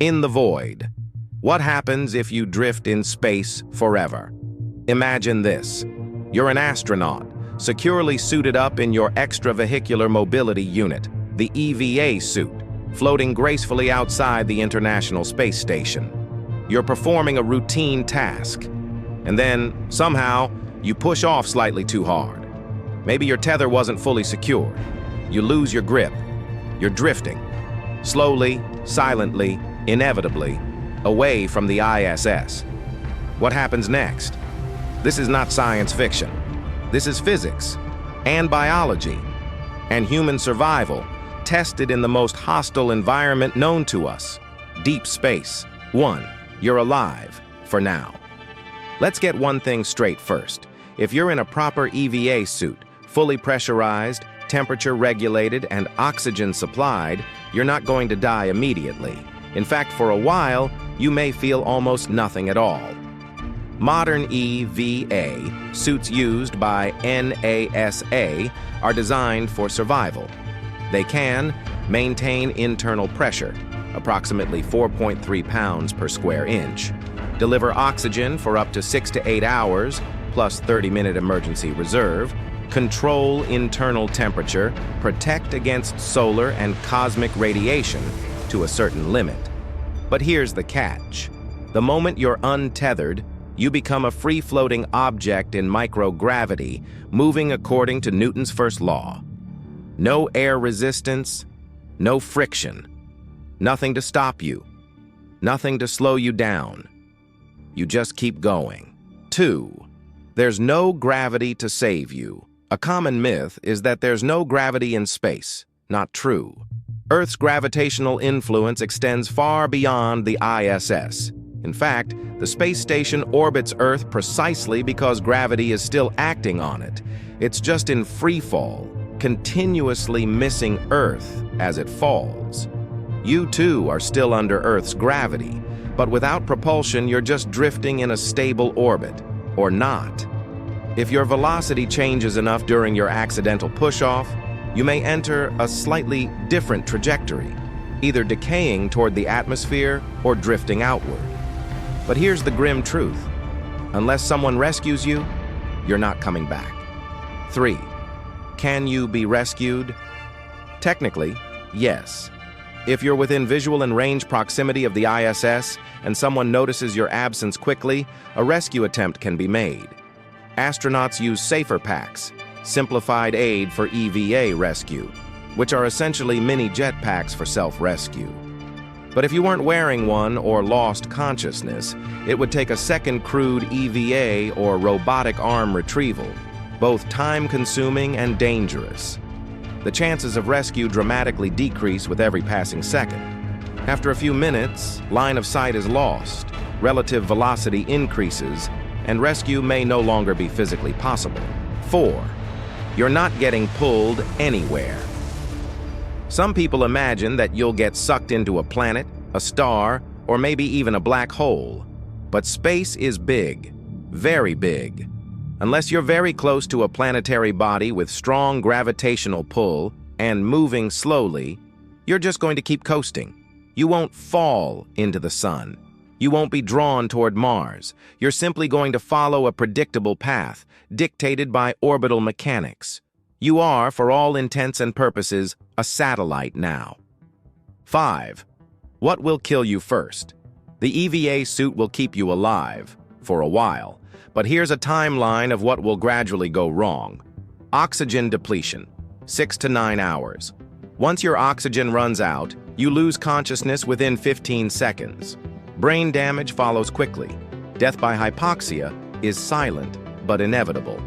In the void. What happens if you drift in space forever? Imagine this. You're an astronaut, securely suited up in your extravehicular mobility unit, the EVA suit, floating gracefully outside the International Space Station. You're performing a routine task, and then, somehow, you push off slightly too hard. Maybe your tether wasn't fully secured. You lose your grip. You're drifting, slowly, silently, inevitably, away from the ISS. What happens next? This is not science fiction. This is physics, and biology, and human survival, tested in the most hostile environment known to us, deep space. 1. You're alive, for now. Let's get one thing straight first. If you're in a proper EVA suit, fully pressurized, temperature regulated, and oxygen supplied, you're not going to die immediately. In fact, for a while, you may feel almost nothing at all. Modern EVA suits used by NASA are designed for survival. They can maintain internal pressure, approximately 4.3 pounds per square inch, deliver oxygen for up to 6 to 8 hours, plus 30-minute emergency reserve, control internal temperature, protect against solar and cosmic radiation to a certain limit. But here's the catch. The moment you're untethered, you become a free-floating object in microgravity, moving according to Newton's first law. No air resistance, no friction, nothing to stop you, nothing to slow you down. You just keep going. 2. There's no gravity to save you. A common myth is that there's no gravity in space. Not true. Earth's gravitational influence extends far beyond the ISS. In fact, the space station orbits Earth precisely because gravity is still acting on it. It's just in free fall, continuously missing Earth as it falls. You too are still under Earth's gravity, but without propulsion, you're just drifting in a stable orbit, or not. If your velocity changes enough during your accidental push-off, you may enter a slightly different trajectory, either decaying toward the atmosphere or drifting outward. But here's the grim truth. Unless someone rescues you, you're not coming back. 3. Can you be rescued? Technically, yes. If you're within visual and range proximity of the ISS and someone notices your absence quickly, a rescue attempt can be made. Astronauts use safer packs, simplified aid for EVA rescue, which are essentially mini jetpacks for self-rescue. But if you weren't wearing one or lost consciousness, it would take a second crude EVA or robotic arm retrieval, both time-consuming and dangerous. The chances of rescue dramatically decrease with every passing second. After a few minutes, line of sight is lost, relative velocity increases, and rescue may no longer be physically possible. 4. You're not getting pulled anywhere. Some people imagine that you'll get sucked into a planet, a star, or maybe even a black hole. But space is big, very big. Unless you're very close to a planetary body with strong gravitational pull and moving slowly, you're just going to keep coasting. You won't fall into the sun. You won't be drawn toward Mars. You're simply going to follow a predictable path, dictated by orbital mechanics. You are, for all intents and purposes, a satellite now. 5. What will kill you first? The EVA suit will keep you alive, for a while, but here's a timeline of what will gradually go wrong. Oxygen depletion, 6 to 9 hours. Once your oxygen runs out, you lose consciousness within 15 seconds. Brain damage follows quickly. Death by hypoxia is silent but inevitable.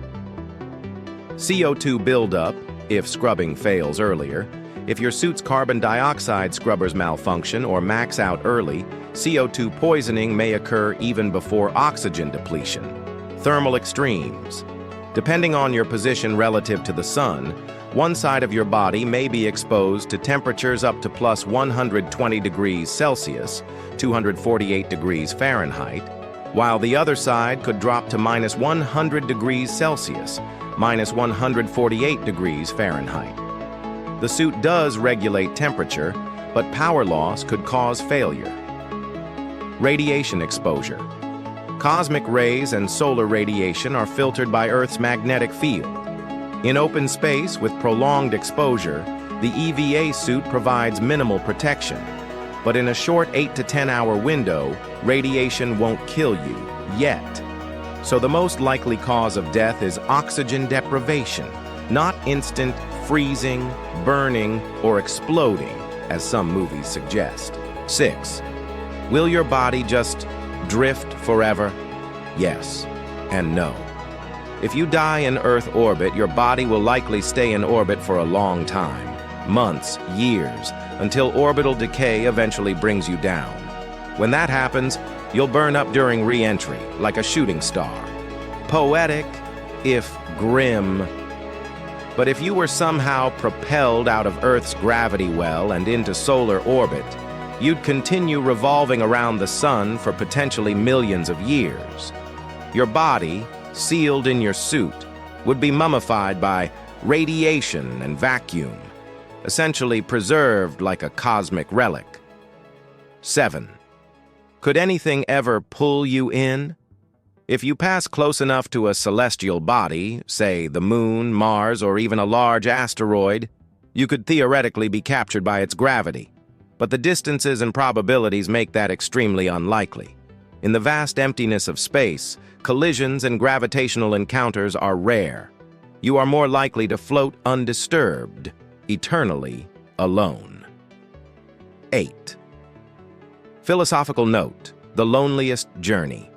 CO2 buildup, if scrubbing fails earlier. If your suit's carbon dioxide scrubbers malfunction or max out early, CO2 poisoning may occur even before oxygen depletion. Thermal extremes. Depending on your position relative to the sun, one side of your body may be exposed to temperatures up to plus 120 degrees Celsius, 248 degrees Fahrenheit, while the other side could drop to minus 100 degrees Celsius, minus 148 degrees Fahrenheit. The suit does regulate temperature, but power loss could cause failure. Radiation exposure. Cosmic rays and solar radiation are filtered by Earth's magnetic field. In open space with prolonged exposure, the EVA suit provides minimal protection. But in a short 8 to 10 hour window, radiation won't kill you, yet. So the most likely cause of death is oxygen deprivation, not instant freezing, burning, or exploding, as some movies suggest. 6. Will your body just drift forever? Yes and no. If you die in Earth orbit, your body will likely stay in orbit for a long time, months, years, until orbital decay eventually brings you down. When that happens, you'll burn up during re-entry, like a shooting star. Poetic, if grim. But if you were somehow propelled out of Earth's gravity well and into solar orbit, you'd continue revolving around the sun for potentially millions of years. Your body, sealed in your suit, would be mummified by radiation and vacuum, essentially preserved like a cosmic relic. 7. Could anything ever pull you in? If you pass close enough to a celestial body, say the moon, Mars, or even a large asteroid, you could theoretically be captured by its gravity. But the distances and probabilities make that extremely unlikely. In the vast emptiness of space, collisions and gravitational encounters are rare. You are more likely to float undisturbed, eternally alone. 8. Philosophical note: the loneliest journey.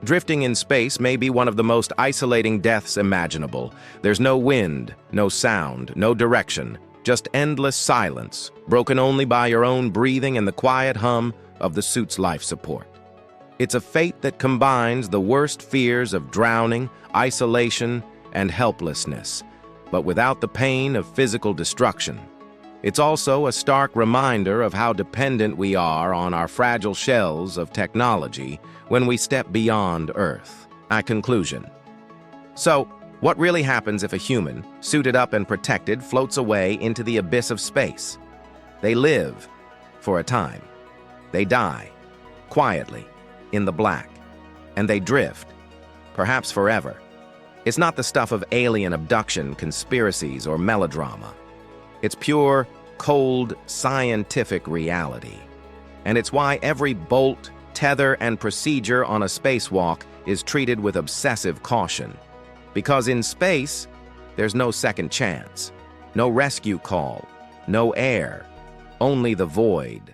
Drifting in space may be one of the most isolating deaths imaginable. There's no wind, no sound, no direction, just endless silence, broken only by your own breathing and the quiet hum of the suit's life support. It's a fate that combines the worst fears of drowning, isolation, and helplessness, but without the pain of physical destruction. It's also a stark reminder of how dependent we are on our fragile shells of technology when we step beyond Earth. Conclusion. So, what really happens if a human, suited up and protected, floats away into the abyss of space? They live for a time. They die, quietly, in the black. And they drift, perhaps forever. It's not the stuff of alien abduction, conspiracies, or melodrama. It's pure, cold, scientific reality. And it's why every bolt, tether, and procedure on a spacewalk is treated with obsessive caution. Because in space, there's no second chance, no rescue call, no air, only the void.